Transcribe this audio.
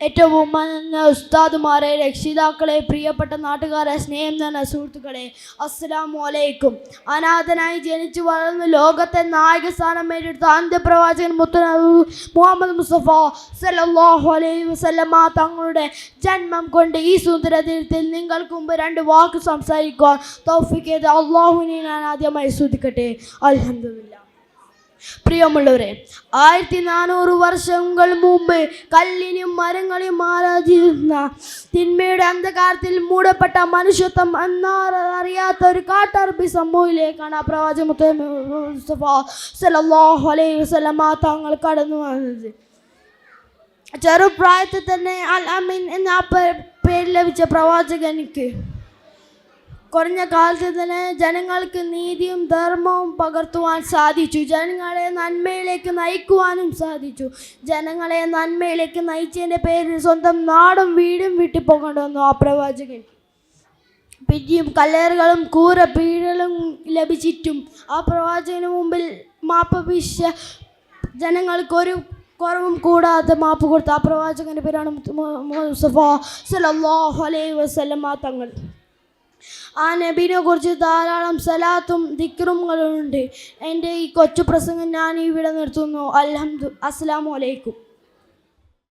ഏറ്റവും ഉസ്താദുമാരെ, രക്ഷിതാക്കളെ, പ്രിയപ്പെട്ട നാട്ടുകാരെ, സ്നേഹം തന്നെ സുഹൃത്തുക്കളെ, അസ്സലാമു അലൈക്കും. അനാഥനായി ജനിച്ചു വളർന്ന് ലോകത്തെ നായകസ്ഥാനം ഏറ്റെടുത്ത അന്ത്യപ്രവാചകൻ മുഹമ്മദ് മുസ്തഫ സല്ലല്ലാഹു അലൈഹി വസല്ലമ തങ്ങളുടെ ജന്മം കൊണ്ട് ഈ സുന്ദര ദിനത്തിൽ നിങ്ങൾക്ക് മുമ്പ് 2 വാക്ക് സംസാരിക്കുവാൻ തൗഫീഖ് ചെയ്ത അള്ളാഹുവിനെ ഞാൻ ആദ്യമായി സ്തുതിക്കട്ടെ. അൽഹംദുലില്ലാഹ്. പ്രിയമുള്ളവരെ, 1400 വർഷങ്ങൾ മുമ്പ് കല്ലിനും മരങ്ങളെയും ആരാധിക്കുന്ന തിന്മയുടെ അന്ധകാരത്തിൽ മൂടപ്പെട്ട മനുഷ്യത്വം എന്നറിയാത്ത ഒരു കാട്ടറബി സമൂഹത്തിലേക്കാണ് ആ പ്രവാചകൻ മുസ്തഫ സല്ലല്ലാഹു അലൈഹി വസല്ലമ തങ്ങൾ കടന്നു വന്നത്. ചെറുപ്രായത്തിൽ തന്നെ അൽ അമീൻ എന്ന പേര് ലഭിച്ച പ്രവാചകനിക്ക് കുറഞ്ഞ കാലത്ത് തന്നെ ജനങ്ങൾക്ക് നീതിയും ധർമ്മവും പകർത്തുവാൻ സാധിച്ചു. ജനങ്ങളെ നന്മയിലേക്ക് നയിക്കുവാനും സാധിച്ചു. ജനങ്ങളെ നന്മയിലേക്ക് നയിച്ചതിൻ്റെ പേരിൽ സ്വന്തം നാടും വീടും വിട്ടുപോകേണ്ടി വന്നു ആ പ്രവാചകൻ. പിന്നെയും കല്ലേറുകളും ക്രൂരപീഡനങ്ങളും ലഭിച്ചിട്ടും ആ പ്രവാചകന് മുമ്പിൽ മാപ്പപേക്ഷ ജനങ്ങൾക്കൊരു കുറവും കൂടാതെ മാപ്പ് കൊടുത്ത ആ പ്രവാചകൻ്റെ പേരാണ് മുസ്തഫ സല്ലല്ലാഹു അലൈഹി വസല്ലമ തങ്ങൾ. ആ നബീനെ കുറിച്ച് ധാരാളം സലാത്തും ദിക്റുകളുണ്ട്. എൻ്റെ ഈ കൊച്ചു പ്രസംഗം ഞാൻ ഇവിടെ നിർത്തുന്നു. അസ്സലാമു അലൈക്കും.